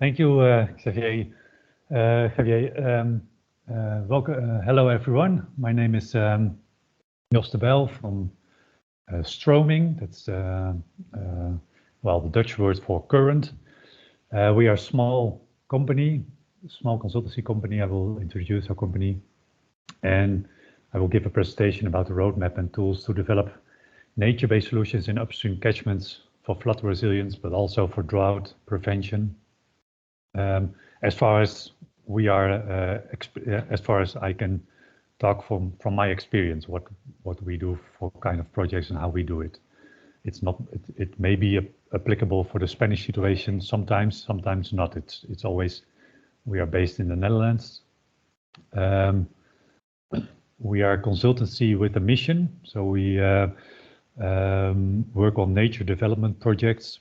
Thank you, Xavier. Welcome. Hello, everyone. My name is Jos de Bijl from Stroming. That's well, the Dutch word for current. We are a small company, small consultancy company. I will introduce our company, and I will give a presentation about the roadmap and tools to develop nature-based solutions in upstream catchments for flood resilience, but also for drought prevention. As far as we are, as far as I can talk from my experience, what we do for kind of projects and how we do it. It's not. It may be applicable for the Spanish situation sometimes not. It's always. We are based in the Netherlands. We are a consultancy with a mission, so we work on nature development projects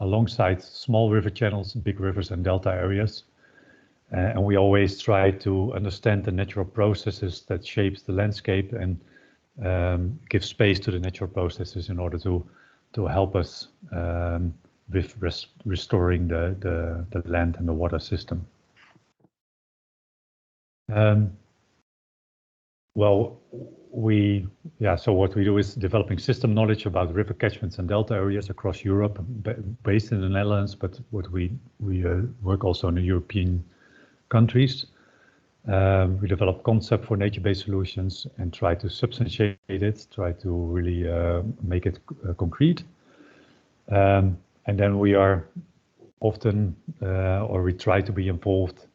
alongside small river channels, big rivers and delta areas. And we always try to understand the natural processes that shapes the landscape and give space to the natural processes in order to help us with restoring the land and the water system. Well, so what we do is developing system knowledge about river catchments and delta areas across Europe, based in the Netherlands, but what we work also in the European countries. We develop concept for nature-based solutions and try to substantiate it, try to really make it concrete. And then we are often, or we try to be involved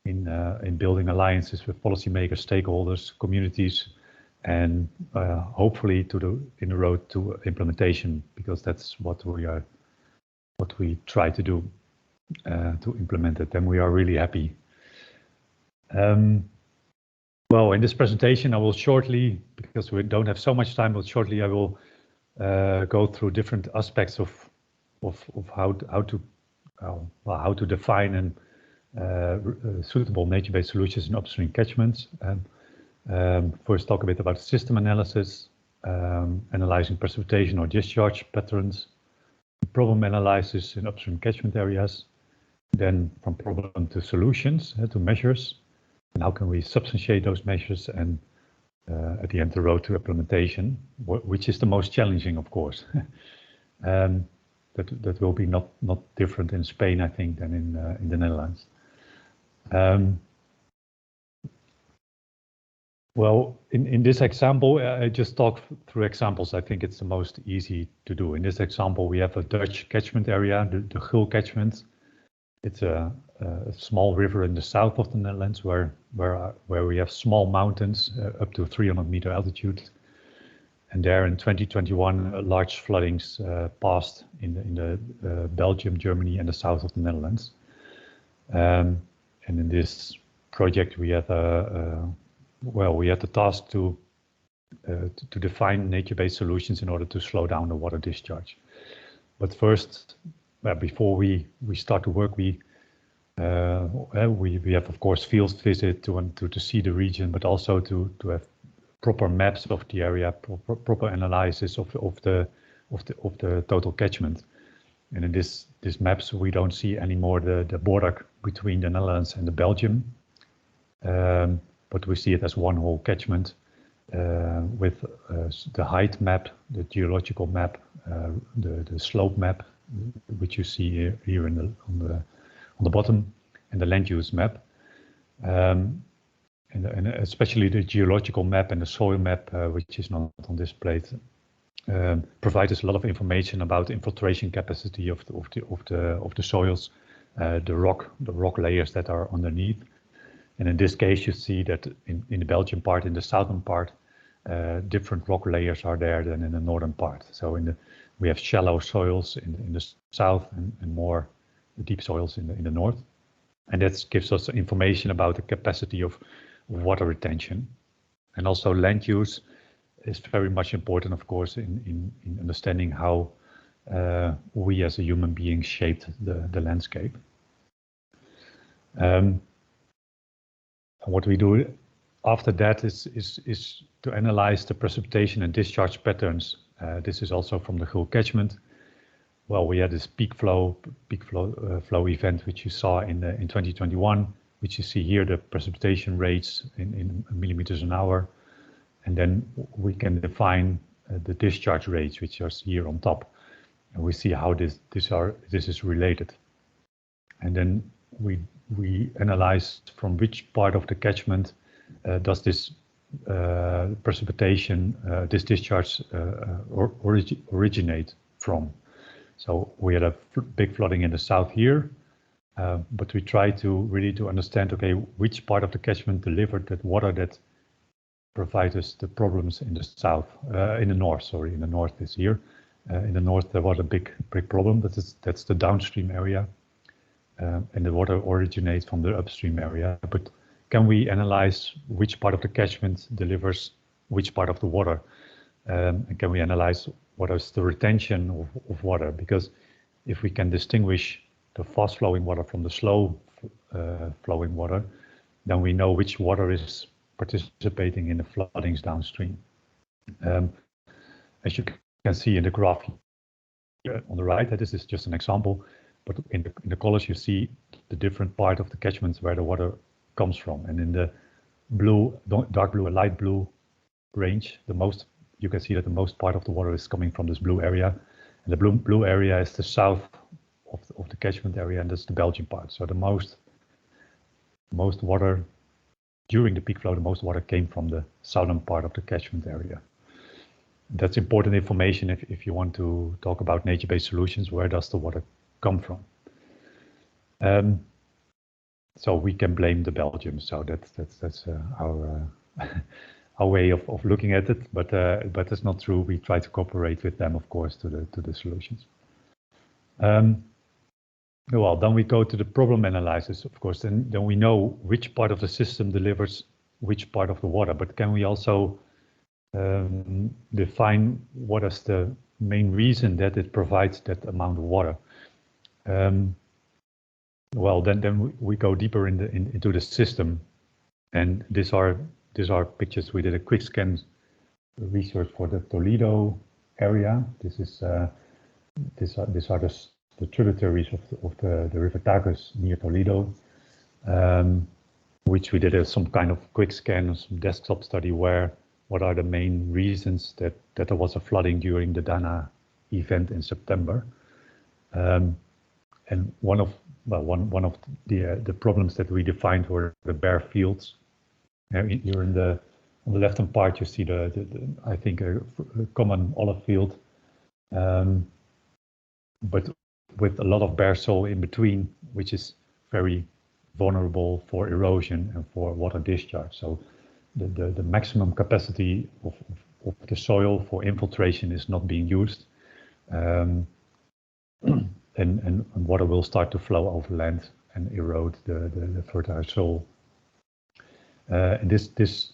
in building alliances with policymakers, stakeholders, communities, and hopefully in the road to implementation, because that's what we try to do to implement it, and we are really happy. Well, in this presentation, I will shortly, because we don't have so much time, but shortly I will go through different aspects of how to define and suitable nature-based solutions in upstream catchments. First, talk a bit about system analysis, analyzing precipitation or discharge patterns, problem analysis in upstream catchment areas, then from problem to solutions, to measures, and how can we substantiate those measures, and at the end, the road to implementation, which is the most challenging, of course. That will be not different in Spain, I think, than in the Netherlands. Well, in this example, I just talk through examples. I think it's the most easy to do. In this example, we have a Dutch catchment area, the Gul catchment. It's a small river in the south of the Netherlands where we have small mountains up to 300-meter altitude. And there in 2021, large floodings passed in the Belgium, Germany, and the south of the Netherlands. And in this project, we had the task to define nature-based solutions in order to slow down the water discharge. But first, before we start to work, we have, of course, field visit to see the region, but also to have proper maps of the area, proper analysis of the total catchment. And in this maps, we don't see anymore the border between the Netherlands and the Belgium, but we see it as one whole catchment with the height map, the geological map, the slope map, which you see here on the bottom, and the land use map. And especially the geological map and the soil map, which is not on this plate, provide us a lot of information about the infiltration capacity of the soils, the rock layers that are underneath. And in this case, you see that in the Belgian part, in the southern part, different rock layers are there than in the northern part. So we have shallow soils in the south and more deep soils in the north. And that gives us information about the capacity of water retention. And also land use is very much important, of course, in understanding how we as a human being shaped the landscape. And what we do after that is to analyze the precipitation and discharge patterns. This is also from the Gul catchment. well, we had this peak flow event, which you saw in 2021, which you see here, the precipitation rates in millimeters an hour. And then we can define the discharge rates, which are here on top. And we see how this is related. And then we analyze from which part of the catchment does this precipitation, this discharge originate from. So we had a big flooding in the south here, but we try to really understand, okay, which part of the catchment delivered that water that provides us the problems in the south, in the north, sorry, in the north this year. In the north, there was a big problem. That's the downstream area, and the water originates from the upstream area. But can we analyze which part of the catchment delivers which part of the water? And can we analyze what is the retention of water? Because if we can distinguish the fast flowing water from the slow flowing water, then we know which water is participating in the floodings downstream. As you can see in the graph on the right, this is just an example, but in the colors you see the different part of the catchments where the water comes from. And in the blue, dark blue and light blue range, you can see that the most part of the water is coming from this blue area. And the blue area is the south of the catchment area, and that's the Belgian part. So the most water during the peak flow, the most water came from the southern part of the catchment area. That's important information if you want to talk about nature-based solutions. Where does the water come from? So we can blame the Belgians. So that's our way of looking at it. But that's not true. We try to cooperate with them, of course, to the solutions. Well, then we go to the problem analysis, of course. Then we know which part of the system delivers which part of the water. But can we also define what is the main reason that it provides that amount of water? Well, then we go deeper into the system, and these are pictures. We did a quick scan research for the Toledo area. These are the tributaries of the river Tagus near Toledo, which we did some kind of quick scan, some desktop study what are the main reasons that there was a flooding during the Dana event in September. And one of the problems that we defined were the bare fields. Here on the left-hand part, you see I think a common olive field, but with a lot of bare soil in between, which is very vulnerable for erosion and for water discharge. So the maximum capacity of the soil for infiltration is not being used, and water will start to flow over land and erode the fertile soil. And this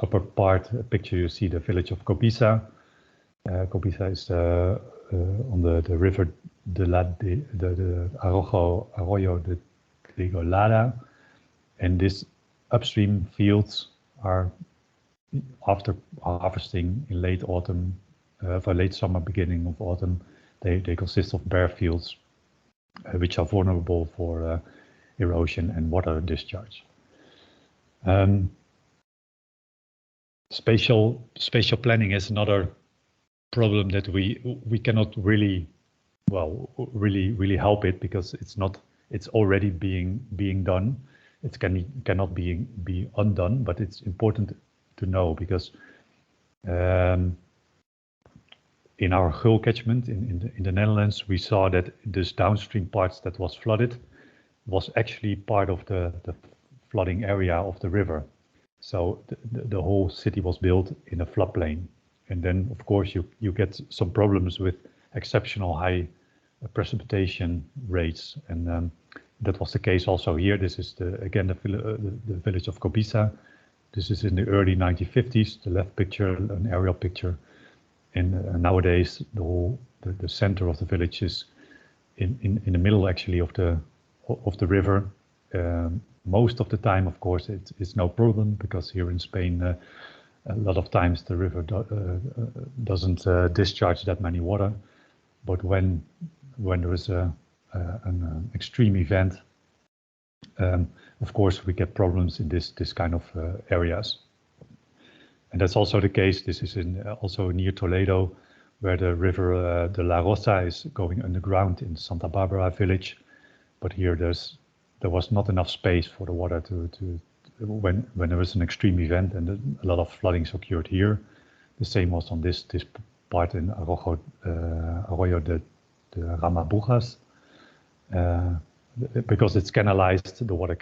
upper part picture, you see the village of Cobiça. Cobiça is on the river the Arroyo de Trigolada, and this upstream fields are, after harvesting in late autumn, late summer, beginning of autumn, they consist of bare fields, which are vulnerable for erosion and water discharge. Spatial planning is another problem that we cannot really help it, because it's already being done. It cannot be undone, but it's important to know, because in our Geul catchment in the Netherlands, we saw that this downstream parts that was flooded was actually part of the flooding area of the river. So the whole city was built in a floodplain. And then, of course, you get some problems with exceptional high precipitation rates. And that was the case also here. This is again the village of Cobiça. This is in the early 1950s, the left picture, an aerial picture. And nowadays, the center of the village is in the middle, actually, of the river. Most of the time, of course, it's no problem, because here in Spain, a lot of times the river doesn't discharge that many water. but when there is an extreme event, of course we get problems in this kind of areas. And that's also the case. This is also near Toledo, where the river the La Rosa is going underground in Santa Barbara village. But here there was not enough space for the water to when there was an extreme event, and a lot of floodings occurred here. The same was on this part in Arroyo de Ramabujas. Because it's canalized, the water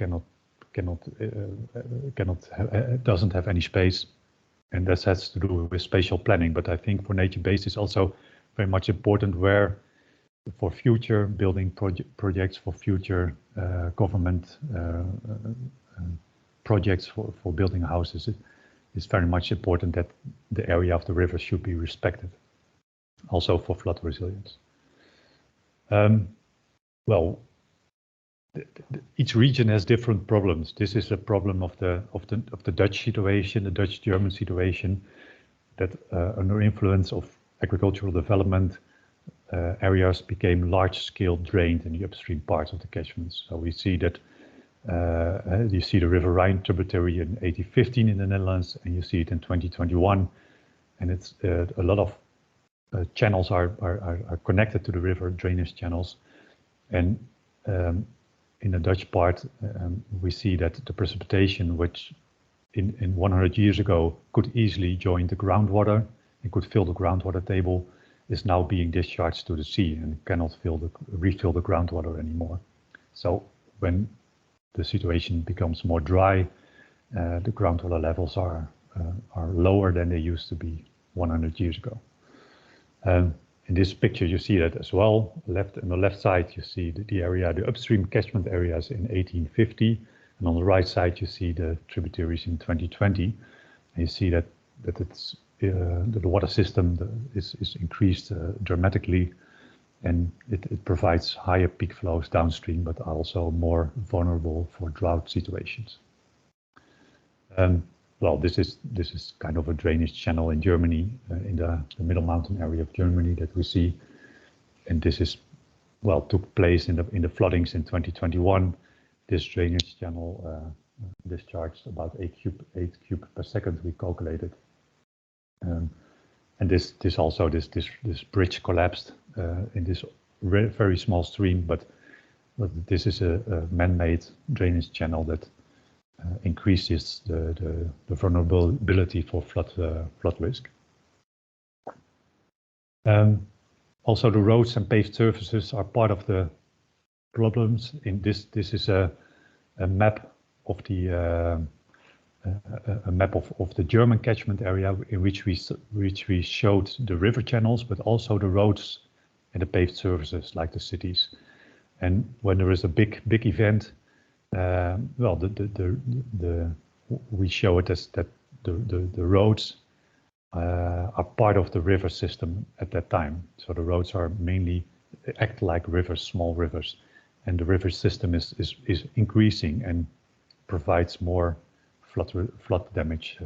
doesn't have any space, and this has to do with spatial planning. But I think for nature-based is also very much important where for future building projects, for future government projects for building houses. It's very much important that the area of the river should be respected, also for flood resilience. Well, each region has different problems. This is a problem of the Dutch situation, the Dutch-German situation, that under influence of agricultural development, areas became large-scale drained in the upstream parts of the catchments. So we see that you see the River Rhine tributary in 1815 in the Netherlands, and you see it in 2021, and it's a lot of channels are connected to the river, drainage channels, and in the Dutch part, we see that the precipitation, which in 100 years ago could easily join the groundwater and could fill the groundwater table, is now being discharged to the sea and cannot refill the groundwater anymore. So when the situation becomes more dry, the groundwater levels are lower than they used to be 100 years ago. In this picture, you see that as well. On the left side, you see the area, the upstream catchment areas in 1850, and on the right side, you see the tributaries in 2020. And you see that it's the water system is increased dramatically, and it provides higher peak flows downstream, but also more vulnerable for drought situations. Well, this is kind of a drainage channel in Germany, in the middle mountain area of Germany that we see, and this is took place in the floodings in 2021. This drainage channel discharged about 8 cube per second. We calculated, and this bridge collapsed in this very small stream, but this is a man-made drainage channel that increases the vulnerability for flood risk. Also, the roads and paved surfaces are part of the problems. In this is a map of the German catchment area, in which we showed the river channels, but also the roads and the paved surfaces like the cities. And when there is a big event, we show it as that the roads are part of the river system at that time. So the roads are mainly act like rivers, small rivers, and the river system is increasing and provides more flood damage,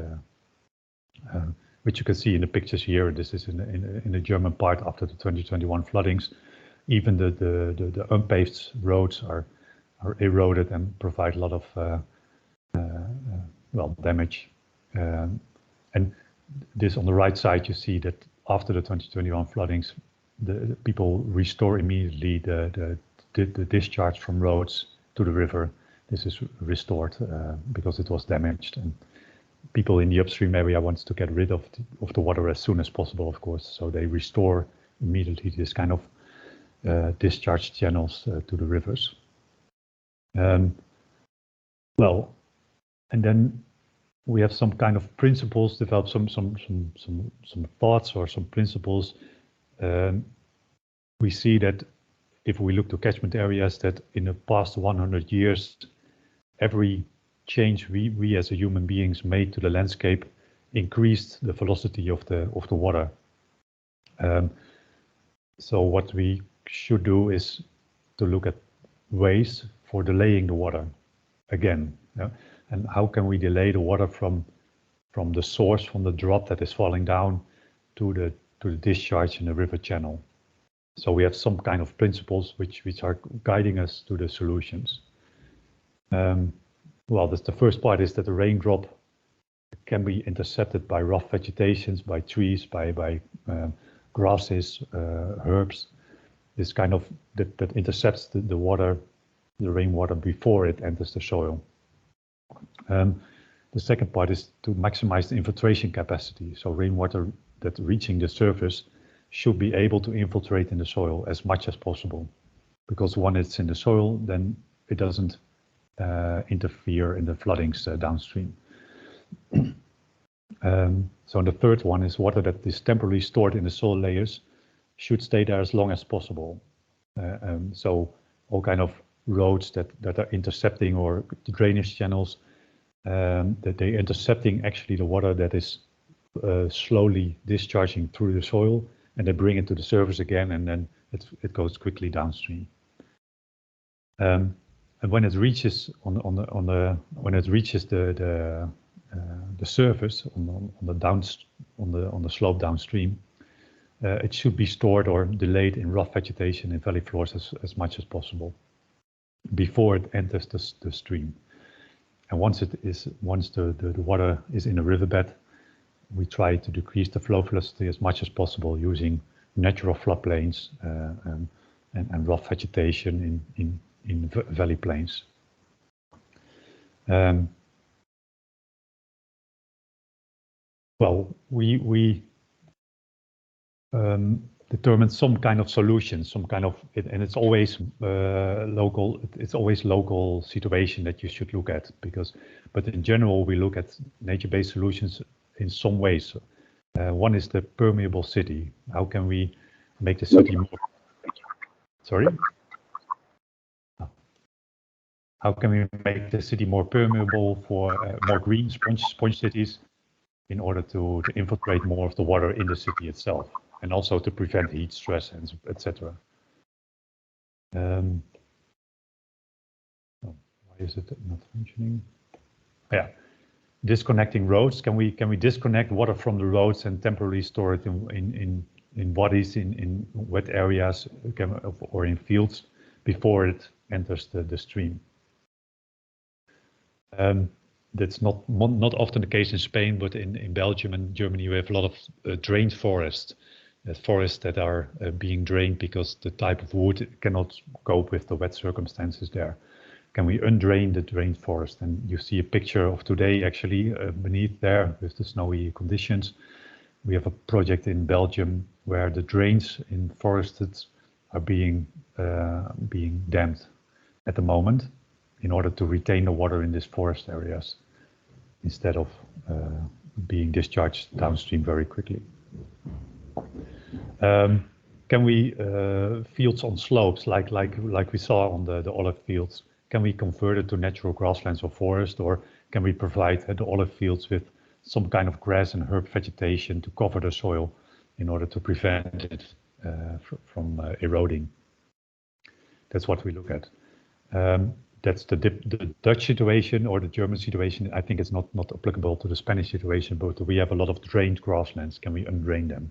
which you can see in the pictures here. This is in the German part after the 2021 floodings. Even the unpaved roads are eroded and provide a lot of damage. And this on the right side, you see that after the 2021 floodings, the people restore immediately the discharge from roads to the river. This is restored because it was damaged, and people in the upstream area wants to get rid of the water as soon as possible, of course. So they restore immediately this kind of discharge channels to the rivers. And then we have some kind of principles, develop some thoughts or some principles. We see that if we look to catchment areas, that in the past 100 years, every change we as a human beings made to the landscape increased the velocity of the water. So what we should do is to look at ways for delaying the water again. And how can we delay the water from the source, from the drop that is falling down to the discharge in the river channel? So we have some kind of principles which are guiding us to the solutions. Well, the first part is that the raindrop can be intercepted by rough vegetations, by trees, by grasses, herbs. This kind of that intercepts the water, the rainwater before it enters the soil. The second part is to maximize the infiltration capacity. So rainwater that reaching the surface should be able to infiltrate in the soil as much as possible, because when it's in the soil, then it doesn't interfere in the floodings downstream. So the third one is water that is temporarily stored in the soil layers should stay there as long as possible. So all kind of roads that are intercepting, or drainage channels, that they're intercepting actually the water that is slowly discharging through the soil, and they bring it to the surface again, and then it goes quickly downstream. And when it reaches when it reaches the surface on the slope downstream, it should be stored or delayed in rough vegetation in valley floors as much as possible before it enters the stream. And once the water is in a riverbed, we try to decrease the flow velocity as much as possible using natural floodplains and rough vegetation in valley plains. Well, we determine some kind of solution, and it's always local. It's always local situation that you should look at, but in general we look at nature-based solutions in some ways. One is the permeable city. How can we make the city more? Sorry. How can we make the city more permeable for more green sponge cities, in order to infiltrate more of the water in the city itself, and also to prevent heat stress, and etc. Why is it not functioning? Yeah, disconnecting roads. Can we disconnect water from the roads and temporarily store it in bodies in wet areas or in fields before it enters the stream? That's not often the case in Spain, but in Belgium and Germany we have a lot of drained forests that are being drained because the type of wood cannot cope with the wet circumstances there. Can we undrain the drained forest? And you see a picture of today actually beneath there with the snowy conditions. We have a project in Belgium where the drains in forests are being dammed at the moment in order to retain the water in these forest areas, instead of being discharged downstream very quickly. Can we fields on slopes like we saw on the olive fields? Can we convert it to natural grasslands or forest, or can we provide the olive fields with some kind of grass and herb vegetation to cover the soil in order to prevent it from eroding? That's what we look at. That's the Dutch situation or the German situation. I think it's not applicable to the Spanish situation, but we have a lot of drained grasslands. Can we undrain them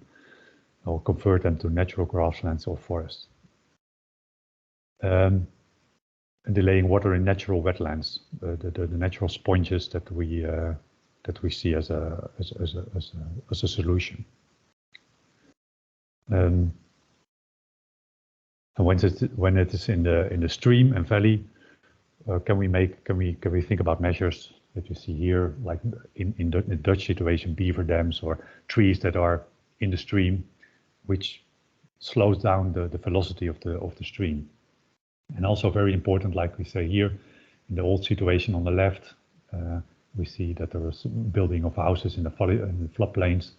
or convert them to natural grasslands or forests? And delaying water in natural wetlands, the natural sponges that we see as a solution. And when it is in the stream and valley, can we think about measures that you see here, like in the Dutch situation, beaver dams or trees that are in the stream, which slows down the velocity of the stream. And also very important, like we say here, in the old situation on the left, we see that there was building of houses in the floodplains,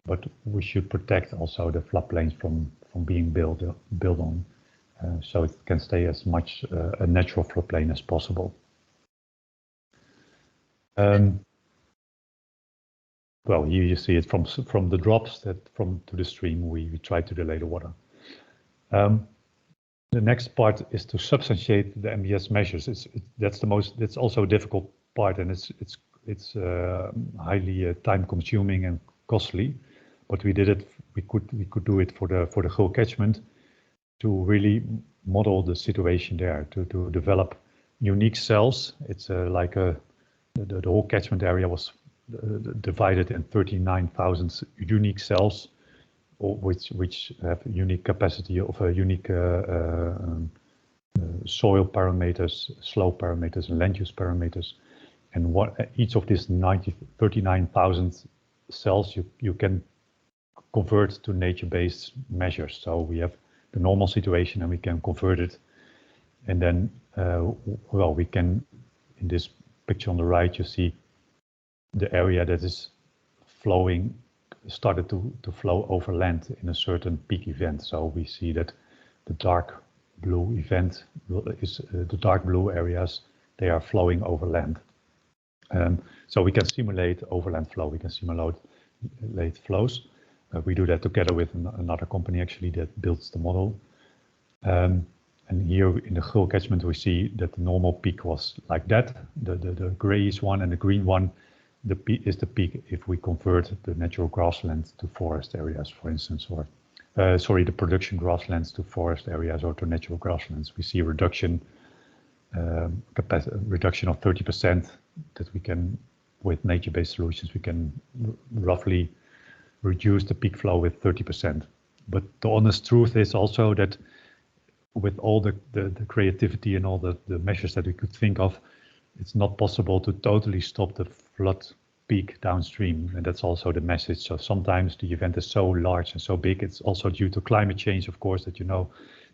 but we should protect also the floodplains from being built on. So it can stay as much a natural floodplain as possible. Well, here you see it from the drops to the stream. We try to delay the water. The next part is to substantiate the MBS measures. That's also a difficult part, and it's highly time-consuming and costly. But we did it. We could do it for the whole catchment. really model the situation there, to develop unique cells. It's like the whole catchment area was divided in 39,000 unique cells, which have unique capacity of a unique soil parameters, slope parameters, and land use parameters. And each of these 39,000 cells you can convert to nature-based measures. So we have the normal situation and we can convert it. And then, well, we can, in this picture on the right, you see the area that is flowing, started to flow over land in a certain peak event. So we see that the dark blue event is the dark blue areas, they are flowing over land. So we can simulate overland flow, we can simulate flows. We do that together with another company actually that builds the model. And here in the Gul catchment, we see that the normal peak was like that. The grayish one and the green one, the peak is the peak if we convert the natural grassland to forest areas, for instance, or sorry, the production grasslands to forest areas or to natural grasslands. We see a reduction, reduction of 30% that we can, with nature-based solutions, we can roughly reduce the peak flow with 30%. But the honest truth is also that with all the creativity and all the measures that we could think of, it's not possible to totally stop the flood peak downstream. And that's also the message. So sometimes the event is so large and so big. It's also due to climate change, of course, that you know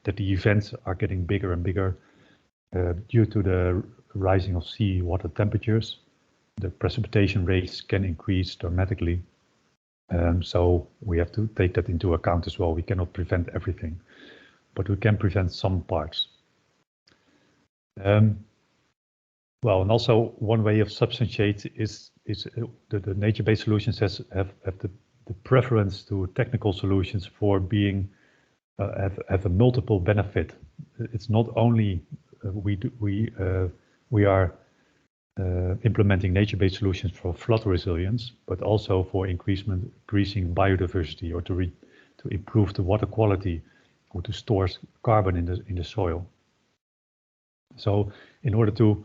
that the events are getting bigger and bigger due to the rising of sea water temperatures. The precipitation rates can increase dramatically. So we have to take that into account as well. We cannot prevent everything, but we can prevent some parts. Well, and also one way of substantiate is the nature-based solutions have the preference to technical solutions for being have a multiple benefit. It's not only we are implementing nature-based solutions for flood resilience, but also for increasing biodiversity, or to improve the water quality, or to store carbon in the soil. So in order to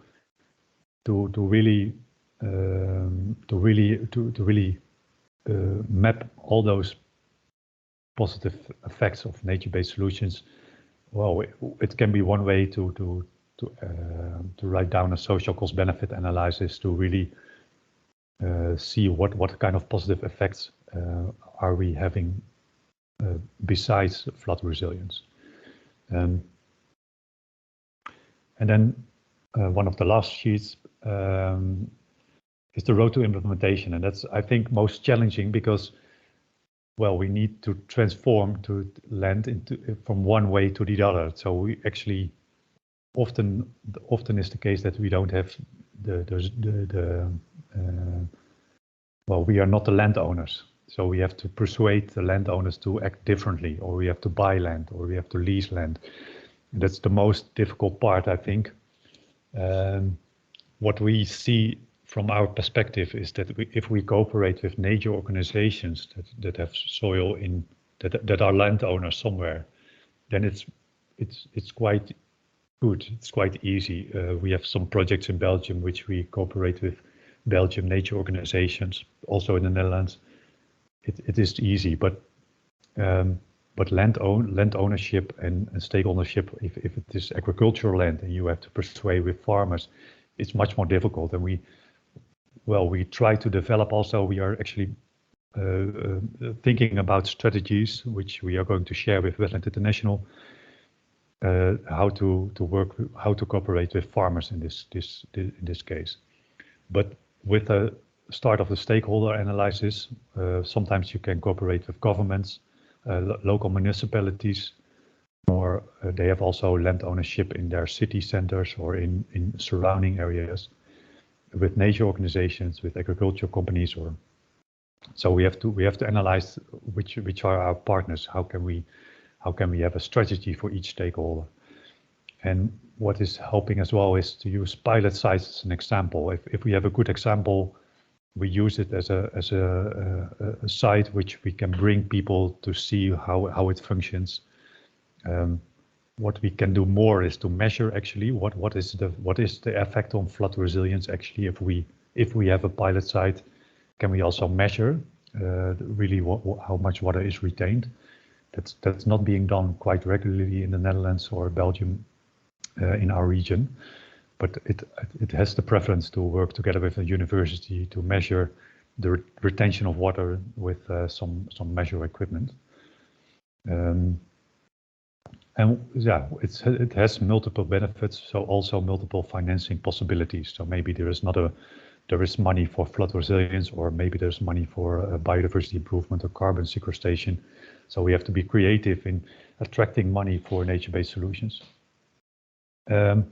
really map all those positive effects of nature-based solutions, well, it can be one way to write down a social cost benefit analysis to really see what kind of positive effects are we having besides flood resilience. And then one of the last sheets is the road to implementation, and that's, I think, most challenging because, well, we need to transform to land from one way to the other. So we actually often is the case that we don't have well, we are not the landowners, so we have to persuade the landowners to act differently, or we have to buy land, or we have to lease land. And that's the most difficult part, I think. What we see from our perspective is that if we cooperate with nature organizations that have soil that are landowners somewhere, then it's quite good. It's quite easy. We have some projects in Belgium which we cooperate with Belgian nature organizations, also in the Netherlands. It is easy, but land ownership and stake ownership, if it is agricultural land and you have to persuade with farmers, it's much more difficult. And we try to develop also, we are actually thinking about strategies which we are going to share with Wetland International, how to work, how to cooperate with farmers in this case. But with the start of the stakeholder analysis, sometimes you can cooperate with governments, local municipalities, or they have also land ownership in their city centers or in surrounding areas, with nature organizations, with agricultural companies, or so we have to analyze which are our partners. How can we have a strategy for each stakeholder? And what is helping as well is to use pilot sites as an example. If we have a good example, we use it as a site which we can bring people to see how it functions. what we can do more is to measure actually what is the effect on flood resilience actually if we have a pilot site. Can we also measure really how much water is retained? That's not being done quite regularly in the Netherlands or Belgium in our region, but it has the preference to work together with a university to measure the retention of water with some measure equipment. And yeah, it has multiple benefits, so also multiple financing possibilities. So maybe there is money for flood resilience, or maybe there's money for biodiversity improvement or carbon sequestration. So we have to be creative in attracting money for nature-based solutions. And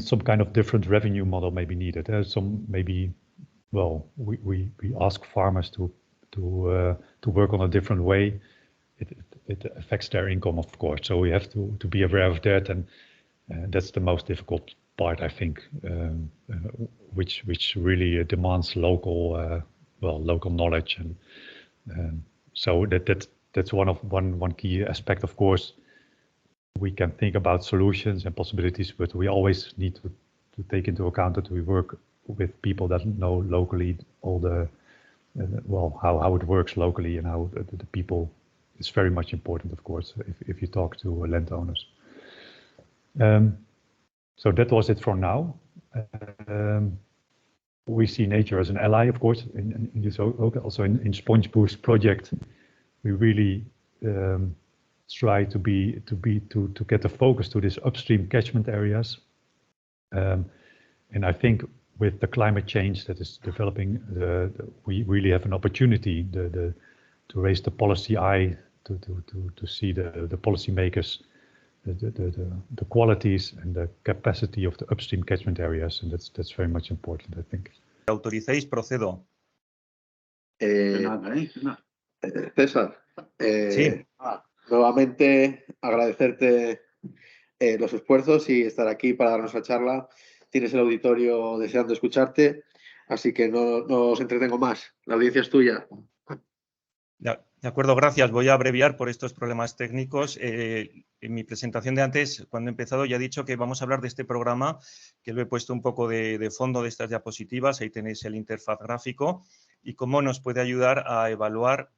some kind of different revenue model may be needed. We ask farmers to work on a different way. It affects their income, of course. So we have to be aware of that, and that's the most difficult part, I think, which really demands local knowledge, and so that's one key aspect. Of course, we can think about solutions and possibilities, but we always need to take into account that we work with people that know locally all the how it works locally, and how the people is very much important, of course, if you talk to landowners. So that was it for now. We see nature as an ally, of course, in this also in Sponge Boost project. We really try to get the focus to these upstream catchment areas, and I think with the climate change that is developing, we really have an opportunity to raise the policy eye, to see the policymakers, the qualities and the capacity of the upstream catchment areas, and that's very much important, I think. ¿Autorizáis? Procedo. César, Sí. Nuevamente agradecerte los esfuerzos y estar aquí para darnos la charla. Tienes el auditorio deseando escucharte, así que no os entretengo más. La audiencia es tuya. De acuerdo, gracias. Voy a abreviar por estos problemas técnicos. En mi presentación de antes, cuando he empezado, ya he dicho que vamos a hablar de este programa, que lo he puesto un poco de fondo de estas diapositivas. Ahí tenéis el interfaz gráfico y cómo nos puede ayudar a evaluar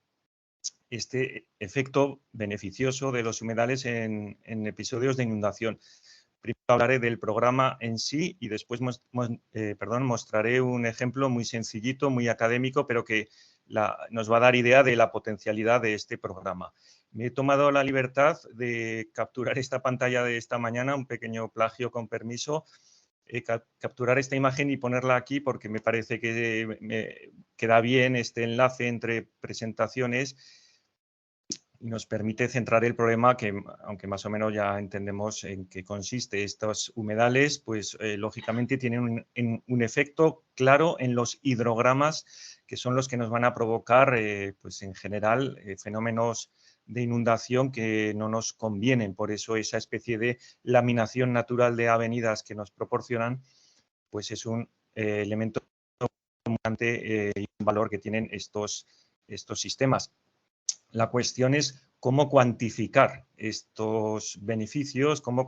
este efecto beneficioso de los humedales en episodios de inundación. Primero hablaré del programa en sí y después mostraré un ejemplo muy sencillito, muy académico, pero que nos va a dar idea de la potencialidad de este programa. Me he tomado la libertad de capturar esta pantalla de esta mañana, un pequeño plagio con permiso, capturar esta imagen y ponerla aquí porque me parece que me queda bien este enlace entre presentaciones y nos permite centrar el problema que, aunque más o menos ya entendemos en qué consiste. Estos humedales, pues lógicamente tienen un efecto claro en los hidrogramas, que son los que nos van a provocar, pues en general, fenómenos de inundación que no nos convienen. Por eso esa especie de laminación natural de avenidas que nos proporcionan, pues es un elemento importante y un valor que tienen estos sistemas. La cuestión es cómo cuantificar estos beneficios, cómo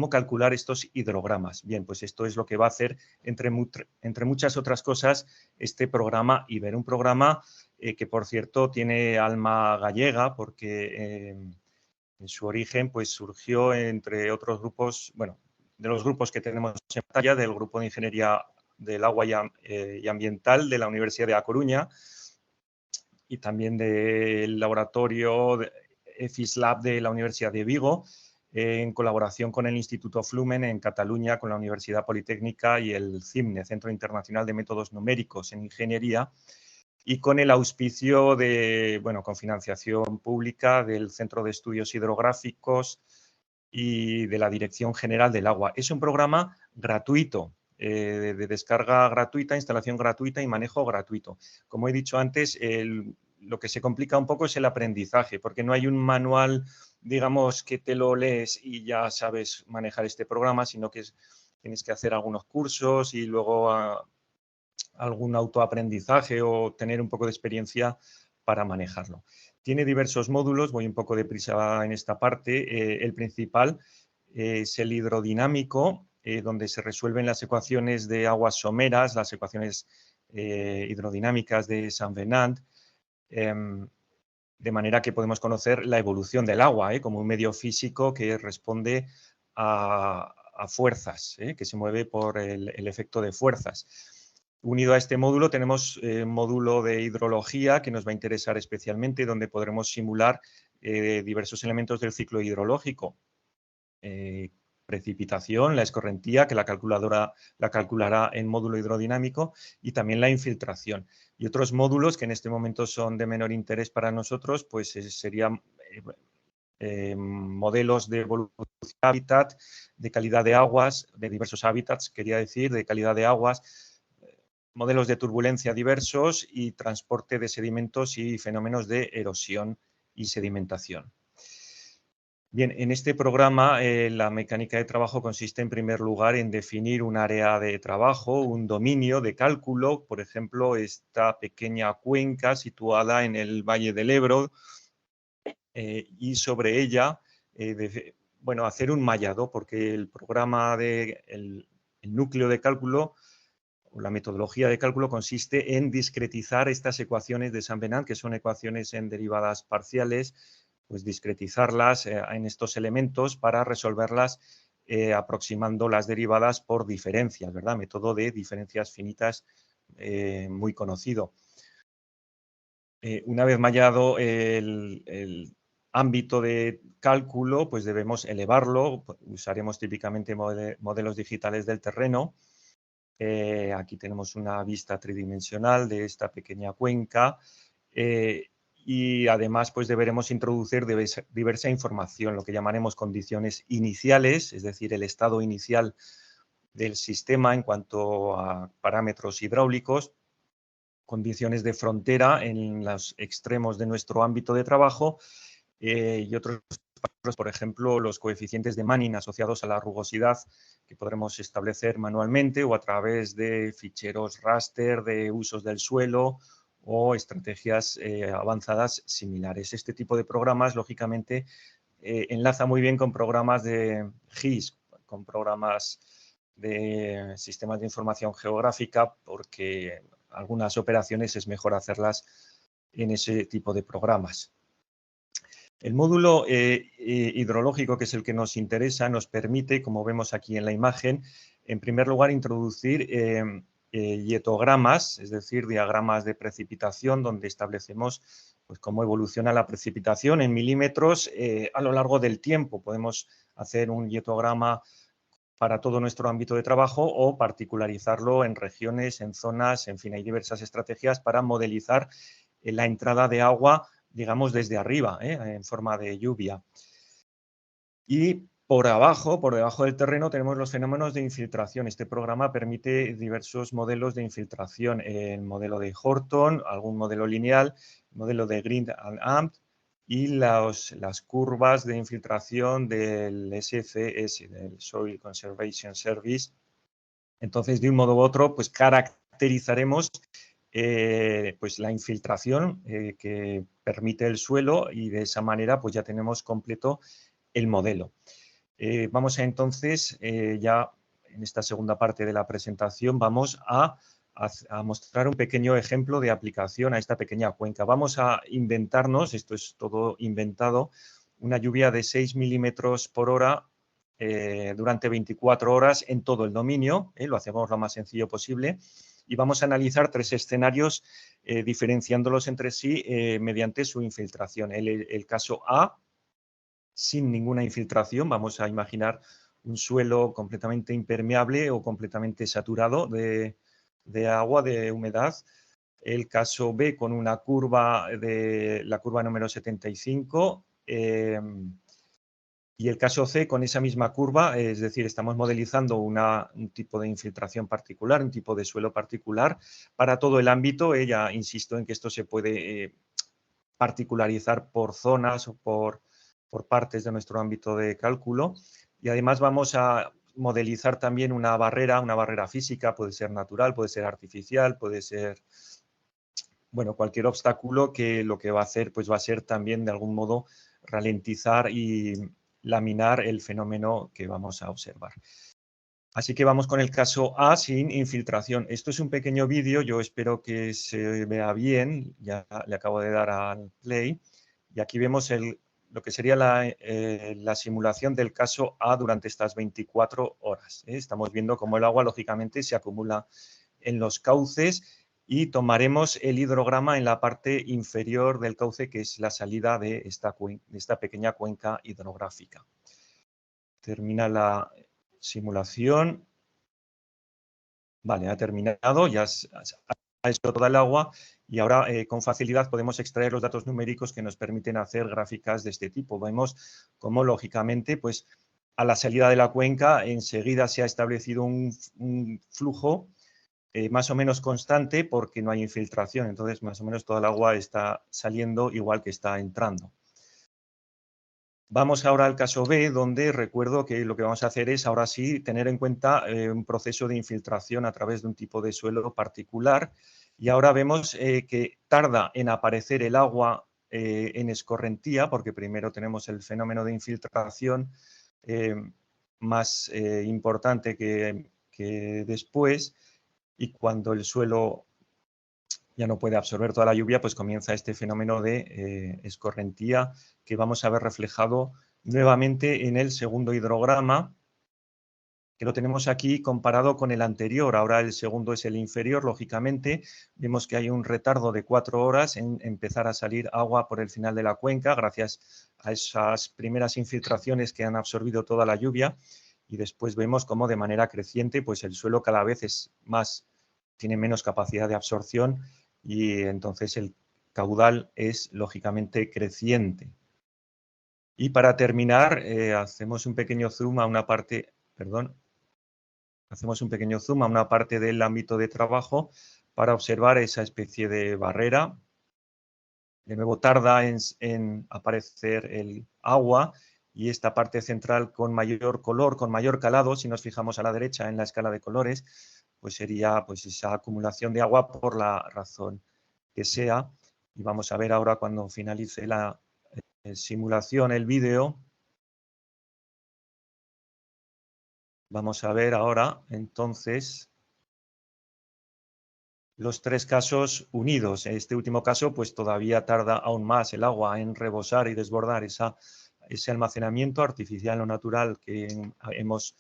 calcular estos hidrogramas. Bien, pues esto es lo que va a hacer, entre muchas otras cosas, este programa IBER. Un programa que, por cierto, tiene alma gallega, porque en su origen pues, surgió entre otros grupos, bueno, de los grupos que tenemos en pantalla, del Grupo de Ingeniería del Agua y Ambiental de la Universidad de A Coruña, y también del laboratorio de EFISLab de la Universidad de Vigo, en colaboración con el Instituto Flumen en Cataluña, con la Universidad Politécnica y el CIMNE, Centro Internacional de Métodos Numéricos en Ingeniería, y con el auspicio con financiación pública del Centro de Estudios Hidrográficos y de la Dirección General del Agua. Es un programa gratuito, de descarga gratuita, instalación gratuita y manejo gratuito. Como he dicho antes, lo que se complica un poco es el aprendizaje, porque no hay un manual, digamos, que te lo lees y ya sabes manejar este programa, sino que tienes que hacer algunos cursos y luego algún autoaprendizaje o tener un poco de experiencia para manejarlo. Tiene diversos módulos, voy un poco deprisa en esta parte. El principal es el hidrodinámico, donde se resuelven las ecuaciones de aguas someras, las ecuaciones hidrodinámicas de Saint Venant, de manera que podemos conocer la evolución del agua como un medio físico que responde a fuerzas, que se mueve por el efecto de fuerzas. Unido a este módulo tenemos un módulo de hidrología que nos va a interesar especialmente, donde podremos simular diversos elementos del ciclo hidrológico. Precipitación, la escorrentía, que la calculadora la calculará en módulo hidrodinámico, y también la infiltración. Y otros módulos que en este momento son de menor interés para nosotros, pues serían modelos de evolución de hábitat, de calidad de aguas, de diversos hábitats, quería decir, de calidad de aguas, modelos de turbulencia diversos y transporte de sedimentos y fenómenos de erosión y sedimentación. Bien, en este programa la mecánica de trabajo consiste en primer lugar en definir un área de trabajo, un dominio de cálculo, por ejemplo, esta pequeña cuenca situada en el Valle del Ebro, y sobre ella, bueno, hacer un mallado, porque el programa el núcleo de cálculo o la metodología de cálculo consiste en discretizar estas ecuaciones de Saint Venant, que son ecuaciones en derivadas parciales, pues discretizarlas en estos elementos para resolverlas aproximando las derivadas por diferencias, ¿verdad? Método de diferencias finitas muy conocido. Una vez mallado el ámbito de cálculo, pues debemos elevarlo. Usaremos típicamente modelos digitales del terreno. Aquí tenemos una vista tridimensional de esta pequeña cuenca. Y además pues deberemos introducir diversa información, lo que llamaremos condiciones iniciales, es decir, el estado inicial del sistema en cuanto a parámetros hidráulicos, condiciones de frontera en los extremos de nuestro ámbito de trabajo y otros parámetros, por ejemplo, los coeficientes de Manning asociados a la rugosidad que podremos establecer manualmente o a través de ficheros raster de usos del suelo o estrategias avanzadas similares. Este tipo de programas, lógicamente, enlaza muy bien con programas de GIS, con programas de sistemas de información geográfica, porque algunas operaciones es mejor hacerlas en ese tipo de programas. El módulo hidrológico, que es el que nos interesa, nos permite, como vemos aquí en la imagen, en primer lugar introducir hietogramas, es decir, diagramas de precipitación, donde establecemos pues, cómo evoluciona la precipitación en milímetros a lo largo del tiempo. Podemos hacer un hietograma para todo nuestro ámbito de trabajo o particularizarlo en regiones, en zonas, en fin, hay diversas estrategias para modelizar la entrada de agua, digamos, desde arriba, en forma de lluvia. Y por debajo del terreno, tenemos los fenómenos de infiltración. Este programa permite diversos modelos de infiltración. El modelo de Horton, algún modelo lineal, modelo de Green and Amp y las curvas de infiltración del SCS, del Soil Conservation Service. Entonces, de un modo u otro, pues caracterizaremos pues la infiltración que permite el suelo y de esa manera pues ya tenemos completo el modelo. Vamos a entonces, ya en esta segunda parte de la presentación, vamos a mostrar un pequeño ejemplo de aplicación a esta pequeña cuenca. Vamos a inventarnos, esto es todo inventado, una lluvia de 6 milímetros por hora durante 24 horas en todo el dominio, lo hacemos lo más sencillo posible, y vamos a analizar 3 escenarios diferenciándolos entre sí mediante su infiltración. El caso A, sin ninguna infiltración, vamos a imaginar un suelo completamente impermeable o completamente saturado de agua, de humedad. El caso B con una curva, la curva número 75, y el caso C con esa misma curva, es decir, estamos modelizando un tipo de infiltración particular, un tipo de suelo particular para todo el ámbito. Ya insisto en que esto se puede particularizar por zonas o por partes de nuestro ámbito de cálculo. Y además vamos a modelizar también una barrera física, puede ser natural, puede ser artificial, puede ser bueno, cualquier obstáculo que lo que va a hacer pues va a ser también de algún modo ralentizar y laminar el fenómeno que vamos a observar. Así que vamos con el caso A sin infiltración. Esto es un pequeño vídeo, yo espero que se vea bien, ya le acabo de dar al play, y aquí vemos lo que sería la simulación del caso A durante estas 24 horas. Estamos viendo cómo el agua, lógicamente, se acumula en los cauces y tomaremos el hidrograma en la parte inferior del cauce, que es la salida de esta pequeña cuenca hidrográfica. Termina la simulación. Vale, ha terminado, ya ha hecho toda el agua y ahora con facilidad podemos extraer los datos numéricos que nos permiten hacer gráficas de este tipo. Vemos cómo, lógicamente, pues a la salida de la cuenca enseguida se ha establecido un flujo más o menos constante porque no hay infiltración. Entonces, más o menos toda el agua está saliendo igual que está entrando. Vamos ahora al caso B, donde recuerdo que lo que vamos a hacer es, ahora sí, tener en cuenta un proceso de infiltración a través de un tipo de suelo particular. Y ahora vemos que tarda en aparecer el agua en escorrentía, porque primero tenemos el fenómeno de infiltración más importante que después, y cuando el suelo ya no puede absorber toda la lluvia, pues comienza este fenómeno de escorrentía que vamos a ver reflejado nuevamente en el segundo hidrograma, que lo tenemos aquí comparado con el anterior. Ahora el segundo es el inferior, lógicamente. Vemos que hay un retardo de 4 horas en empezar a salir agua por el final de la cuenca, gracias a esas primeras infiltraciones que han absorbido toda la lluvia. Y después vemos cómo de manera creciente, pues el suelo cada vez tiene menos capacidad de absorción y entonces el caudal es lógicamente creciente. Y para terminar, hacemos un pequeño zoom a una parte, hacemos un pequeño zoom a una parte del ámbito de trabajo para observar esa especie de barrera. De nuevo tarda en aparecer el agua y esta parte central con mayor color, con mayor calado, si nos fijamos a la derecha en la escala de colores, pues sería pues esa acumulación de agua por la razón que sea. Y vamos a ver ahora cuando finalice la simulación, el vídeo. Vamos a ver ahora entonces los tres casos unidos. En este último caso, pues todavía tarda aún más el agua en rebosar y desbordar ese almacenamiento artificial o natural que hemos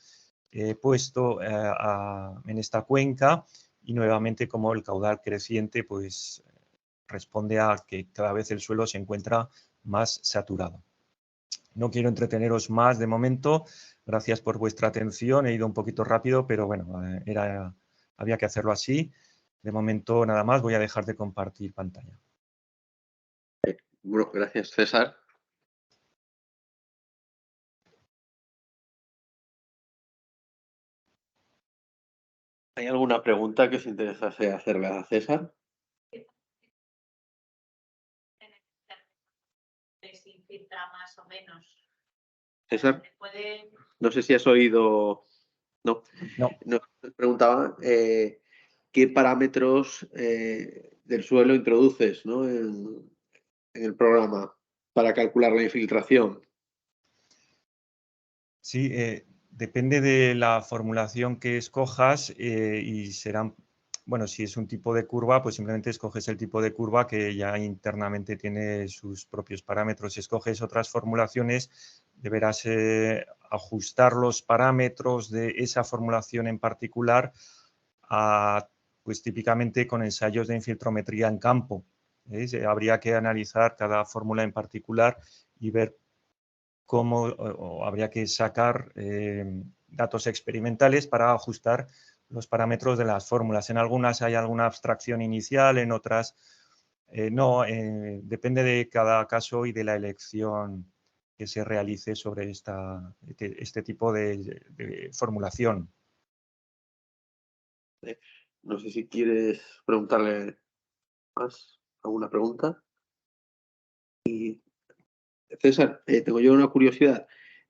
puesto en esta cuenca, y nuevamente como el caudal creciente pues responde a que cada vez el suelo se encuentra más saturado. No quiero entreteneros más de momento. Gracias por vuestra atención. He ido un poquito rápido, pero bueno, había que hacerlo así. De momento nada más, voy a dejar de compartir pantalla. Bueno, gracias, César. ¿Hay alguna pregunta que os interesase hacerle a César? Se infiltra más o menos. César, no sé si has oído. No. Nos preguntaba qué parámetros del suelo introduces, ¿no? en el programa para calcular la infiltración. Sí, depende de la formulación que escojas y serán, bueno, si es un tipo de curva, pues simplemente escoges el tipo de curva que ya internamente tiene sus propios parámetros. Si escoges otras formulaciones, deberás ajustar los parámetros de esa formulación en particular pues típicamente con ensayos de infiltrometría en campo. Habría que analizar cada fórmula en particular y ver cómo habría que sacar datos experimentales para ajustar los parámetros de las fórmulas. En algunas hay alguna abstracción inicial, en otras no. Depende de cada caso y de la elección que se realice sobre este tipo de formulación. No sé si quieres preguntarle más, alguna pregunta. Y César, tengo yo una curiosidad.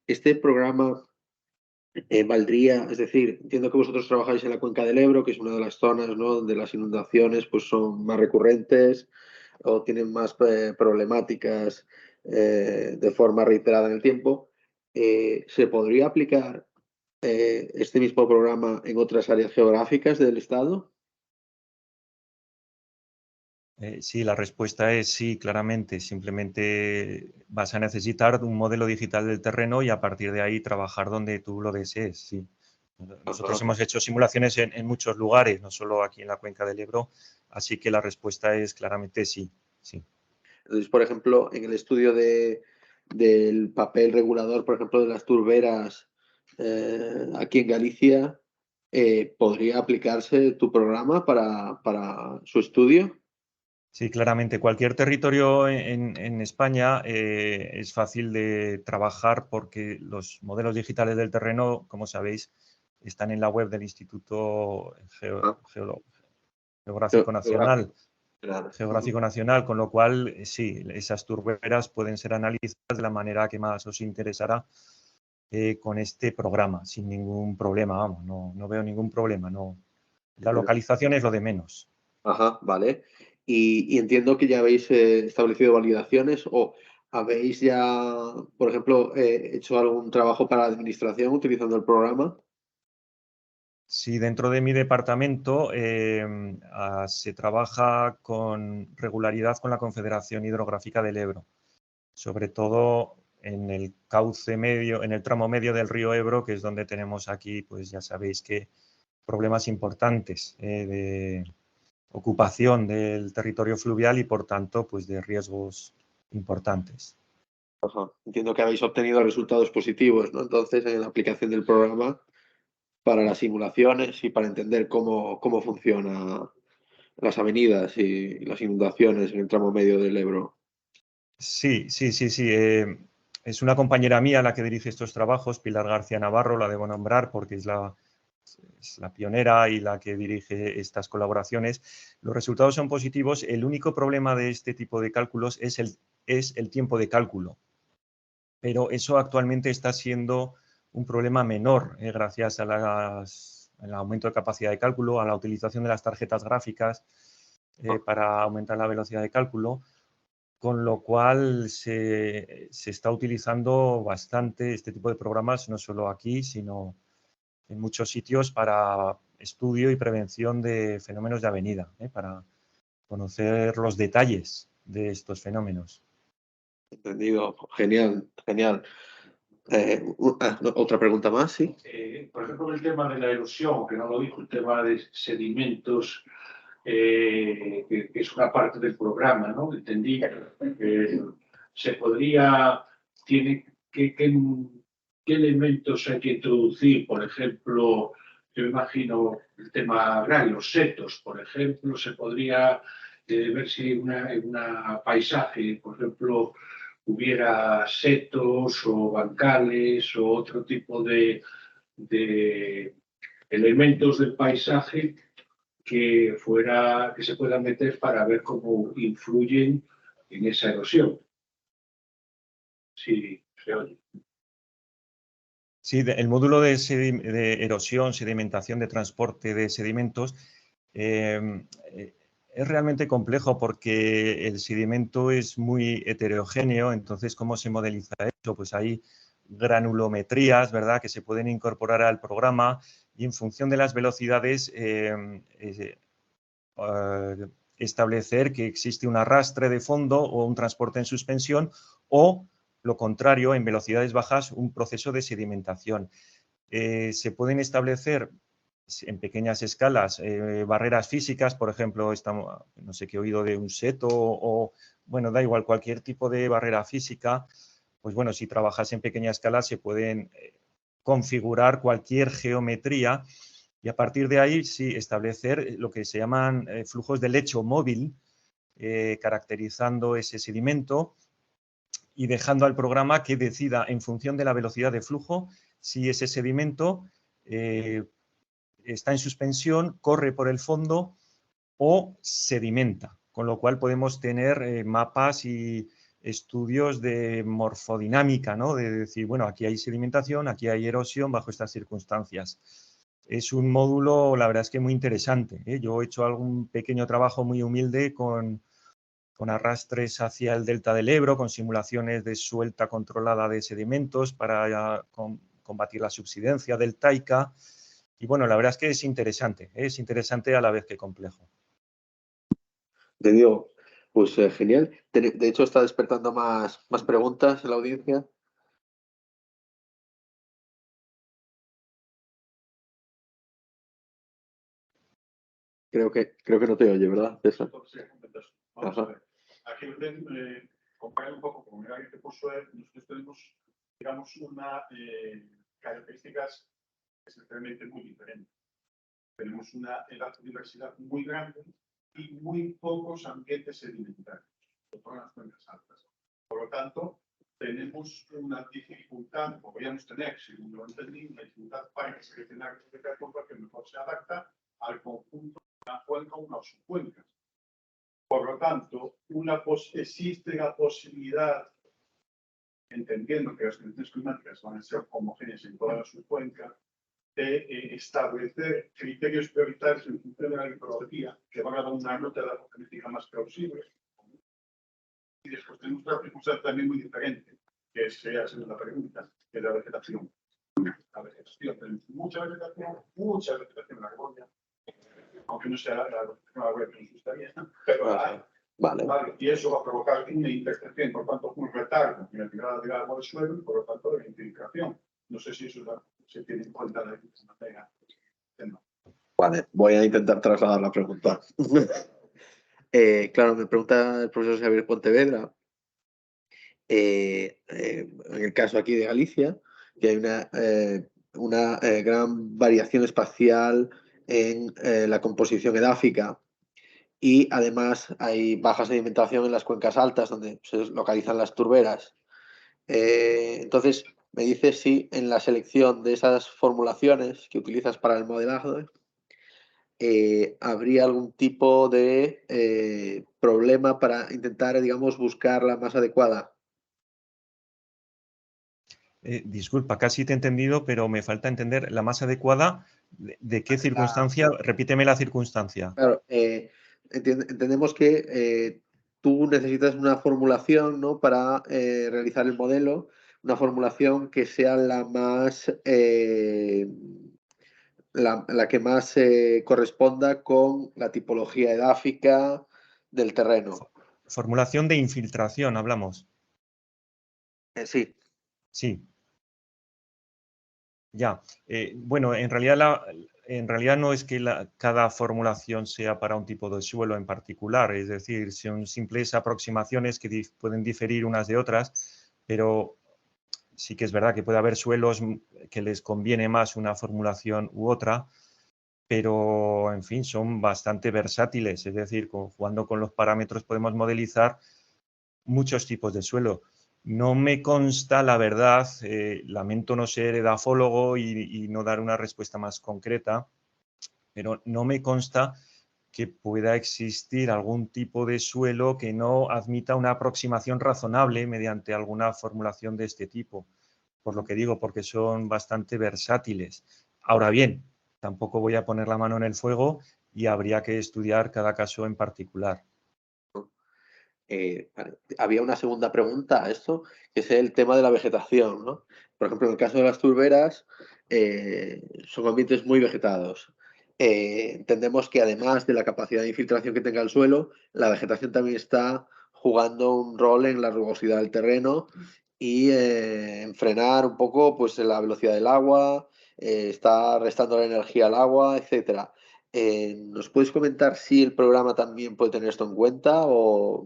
Este programa valdría, es decir, entiendo que vosotros trabajáis en la cuenca del Ebro, que es una de las zonas, ¿no?, donde las inundaciones pues, son más recurrentes o tienen más problemáticas de forma reiterada en el tiempo. ¿Se podría aplicar este mismo programa en otras áreas geográficas del Estado? Sí, la respuesta es sí, claramente. Simplemente vas a necesitar un modelo digital del terreno y a partir de ahí trabajar donde tú lo desees, sí. Nosotros Ajá. hemos hecho simulaciones en muchos lugares, no solo aquí en la cuenca del Ebro, así que la respuesta es claramente sí, sí. Entonces, por ejemplo, en el estudio del papel regulador, por ejemplo, de las turberas aquí en Galicia, ¿podría aplicarse tu programa para su estudio? Sí, claramente. Cualquier territorio en España es fácil de trabajar porque los modelos digitales del terreno, como sabéis, están en la web del Instituto Ah, Geográfico geográfico, Nacional, claro. Geográfico Nacional, con lo cual, sí, esas turberas pueden ser analizadas de la manera que más os interesará con este programa, sin ningún problema, vamos, no veo ningún problema, no. La localización es lo de menos. Ajá, vale. Y entiendo que ya habéis establecido validaciones o habéis ya, por ejemplo, hecho algún trabajo para la administración utilizando el programa. Sí, dentro de mi departamento se trabaja con regularidad con la Confederación Hidrográfica del Ebro, sobre todo en el cauce medio, en el tramo medio del río Ebro, que es donde tenemos aquí, pues ya sabéis que problemas importantes de ocupación del territorio fluvial y por tanto, pues de riesgos importantes. Ajá. Entiendo que habéis obtenido resultados positivos, ¿no? Entonces, en la aplicación del programa para las simulaciones y para entender cómo funcionan las avenidas y las inundaciones en el tramo medio del Ebro. Sí, sí, sí, sí. Es una compañera mía la que dirige estos trabajos, Pilar García Navarro, la debo nombrar porque es la pionera y la que dirige estas colaboraciones. Los resultados son positivos. El único problema de este tipo de cálculos es el tiempo de cálculo. Pero eso actualmente está siendo un problema menor gracias al aumento de capacidad de cálculo, a la utilización de las tarjetas gráficas para aumentar la velocidad de cálculo, con lo cual se está utilizando bastante este tipo de programas, no solo aquí, sino en muchos sitios para estudio y prevención de fenómenos de avenida, para conocer los detalles de estos fenómenos. Entendido. Genial, genial. No, otra pregunta más, sí. Por ejemplo, el tema de la erosión, que no lo dijo, el tema de sedimentos, que es una parte del programa, ¿no? Entendí que se podría, ¿qué elementos hay que introducir? Por ejemplo, yo imagino el tema agrario, los setos, por ejemplo, se podría ver si en una paisaje, por ejemplo, hubiera setos o bancales o otro tipo de elementos del paisaje que se puedan meter para ver cómo influyen en esa erosión. Sí, se oye. Sí, el módulo de erosión, sedimentación, de transporte de sedimentos es realmente complejo porque el sedimento es muy heterogéneo. Entonces, ¿cómo se modeliza eso? Pues hay granulometrías, ¿verdad?, que se pueden incorporar al programa y en función de las velocidades establecer que existe un arrastre de fondo o un transporte en suspensión o, lo contrario, en velocidades bajas, un proceso de sedimentación. Se pueden establecer en pequeñas escalas barreras físicas, por ejemplo, no sé qué he oído de un seto o, bueno, da igual, cualquier tipo de barrera física. Pues bueno, si trabajas en pequeña escala se pueden configurar cualquier geometría y a partir de ahí sí establecer lo que se llaman flujos de lecho móvil, caracterizando ese sedimento y dejando al programa que decida en función de la velocidad de flujo si ese sedimento está en suspensión, corre por el fondo o sedimenta, con lo cual podemos tener mapas y estudios de morfodinámica, ¿no? De decir, bueno, aquí hay sedimentación, aquí hay erosión bajo estas circunstancias. Es un módulo, la verdad es que muy interesante, ¿eh? Yo he hecho algún pequeño trabajo muy humilde con arrastres hacia el delta del Ebro, con simulaciones de suelta controlada de sedimentos para combatir la subsidencia deltaica. Y bueno, la verdad es que es interesante a la vez que complejo. Te digo, pues genial. De hecho, está despertando más preguntas en la audiencia. Creo que no te oye, ¿verdad, César? Vamos a ver. Aquí comparar un poco con el que puso él, nosotros tenemos, digamos, una características esencialmente muy diferentes. Tenemos una diversidad muy grande y muy pocos ambientes sedimentarios, sobre todo en las cuencas altas. Por lo tanto, tenemos una dificultad, podríamos tener, según lo entendí, una dificultad para seleccionar el compa que mejor se adapta al conjunto de una cuenca o una subcuenca. Por lo tanto, existe la posibilidad, entendiendo que las condiciones climáticas van a ser homogéneas en toda la subcuenca, de establecer criterios prioritarios en función de la hidrología que van a dar una nota de la genética más plausible. Y después tenemos una circunstancia también muy diferente, que sería la segunda pregunta, que es la vegetación. La vegetación, tenemos mucha vegetación en la Argolla, aunque no sea la Argolla que nos gustaría, pero vale. Y eso va a provocar una intersección, por tanto, un retardo en la tirada del agua del suelo y, por lo tanto, de la infiltración. No sé si eso se tiene en cuenta en la materia. Vale, voy a intentar trasladar la pregunta. Claro, me pregunta el profesor Xavier Pontevedra, en el caso aquí de Galicia, que hay una gran variación espacial en la composición edáfica y además hay baja sedimentación en las cuencas altas donde se localizan las turberas. Entonces, me dices si en la selección de esas formulaciones que utilizas para el modelaje habría algún tipo de problema para intentar, digamos, buscar la más adecuada. Disculpa, casi te he entendido, pero me falta entender la más adecuada. ¿De qué circunstancia? Repíteme la circunstancia. Claro, entendemos que tú necesitas una formulación, ¿no?, para realizar el modelo, una formulación que sea la más la que más corresponda con la tipología edáfica del terreno. Formulación de infiltración, hablamos. Sí. Sí. Ya. Bueno, en realidad no es que cada formulación sea para un tipo de suelo en particular, es decir, son simples aproximaciones que pueden diferir unas de otras, pero sí que es verdad que puede haber suelos que les conviene más una formulación u otra, pero en fin, son bastante versátiles, es decir, jugando con los parámetros podemos modelizar muchos tipos de suelo. No me consta, la verdad, lamento no ser edafólogo y no dar una respuesta más concreta, pero no me consta que pueda existir algún tipo de suelo que no admita una aproximación razonable mediante alguna formulación de este tipo. Por lo que digo, porque son bastante versátiles. Ahora bien, tampoco voy a poner la mano en el fuego y habría que estudiar cada caso en particular. Había una segunda pregunta a esto, que es el tema de la vegetación, ¿no? Por ejemplo, en el caso de las turberas, son ambientes muy vegetados. Entendemos que además de la capacidad de infiltración que tenga el suelo, la vegetación también está jugando un rol en la rugosidad del terreno y en frenar un poco pues, la velocidad del agua, está restando la energía al agua, etcétera. ¿Nos puedes comentar si el programa también puede tener esto en cuenta o...?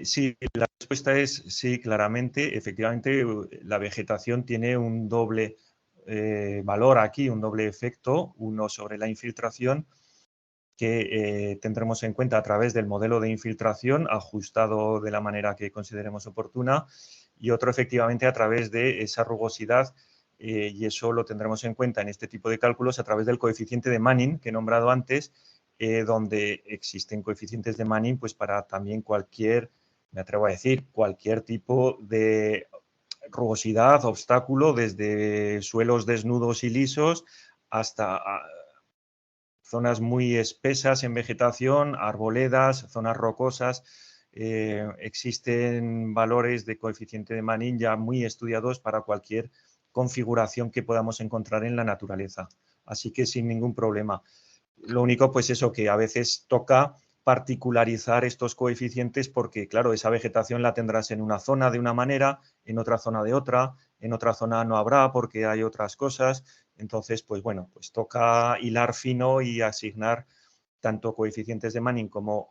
Sí, la respuesta es sí, claramente. Efectivamente, la vegetación tiene un doble valor aquí, un doble efecto, uno sobre la infiltración, que tendremos en cuenta a través del modelo de infiltración ajustado de la manera que consideremos oportuna, y otro efectivamente a través de esa rugosidad, y eso lo tendremos en cuenta en este tipo de cálculos a través del coeficiente de Manning que he nombrado antes, donde existen coeficientes de Manning pues para también cualquier me atrevo a decir, cualquier tipo de rugosidad, obstáculo, desde suelos desnudos y lisos hasta zonas muy espesas en vegetación, arboledas, zonas rocosas. Existen valores de coeficiente de Manning ya muy estudiados para cualquier configuración que podamos encontrar en la naturaleza. Así que sin ningún problema. Lo único, pues eso, que a veces toca particularizar estos coeficientes porque, claro, esa vegetación la tendrás en una zona de una manera, en otra zona de otra, en otra zona no habrá porque hay otras cosas. Entonces, pues bueno, pues toca hilar fino y asignar tanto coeficientes de Manning como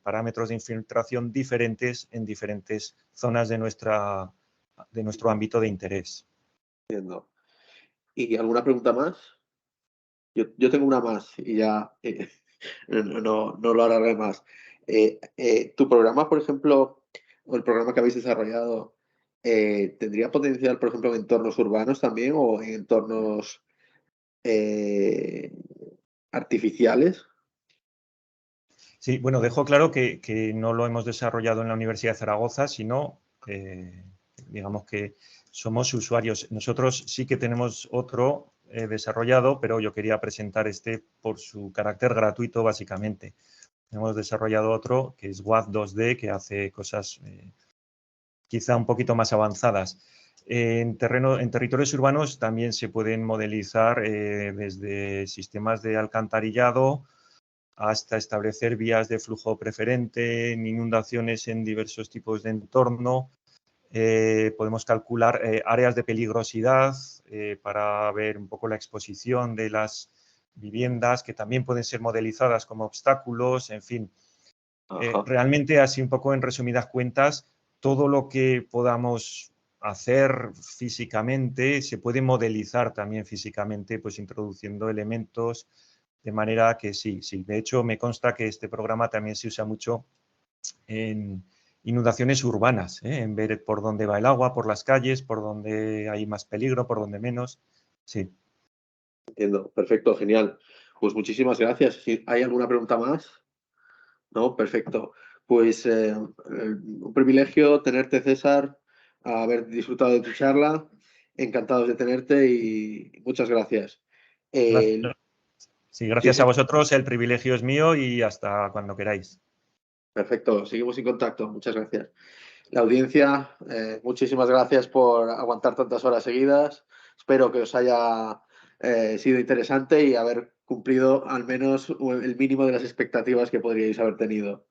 parámetros de infiltración diferentes en diferentes zonas de nuestro ámbito de interés. Entiendo. ¿Y alguna pregunta más? Yo tengo una más y ya no lo alargué más. ¿Tu programa, por ejemplo, o el programa que habéis desarrollado, tendría potencial, por ejemplo, en entornos urbanos también o en entornos artificiales? Sí, bueno, dejo claro que no lo hemos desarrollado en la Universidad de Zaragoza, sino, digamos que somos usuarios. Nosotros sí que tenemos otro desarrollado, pero yo quería presentar este por su carácter gratuito, básicamente. Hemos desarrollado otro que es WAD 2D, que hace cosas quizá un poquito más avanzadas. En territorios urbanos también se pueden modelizar desde sistemas de alcantarillado hasta establecer vías de flujo preferente, en inundaciones en diversos tipos de entorno. Podemos calcular áreas de peligrosidad para ver un poco la exposición de las viviendas, que también pueden ser modelizadas como obstáculos, en fin. Realmente, así un poco en resumidas cuentas, todo lo que podamos hacer físicamente se puede modelizar también físicamente, pues introduciendo elementos, de manera que sí. De hecho, me consta que este programa también se usa mucho en inundaciones urbanas, en ver por dónde va el agua, por las calles, por dónde hay más peligro, por dónde menos. Sí. Entiendo, perfecto, genial. Pues muchísimas gracias. Si hay alguna pregunta más, ¿no? Perfecto. Pues un privilegio tenerte, César, haber disfrutado de tu charla. Encantados de tenerte y muchas gracias. Sí, gracias a vosotros, el privilegio es mío y hasta cuando queráis. Perfecto, seguimos en contacto. Muchas gracias. La audiencia, muchísimas gracias por aguantar tantas horas seguidas. Espero que os haya sido interesante y haber cumplido al menos el mínimo de las expectativas que podríais haber tenido.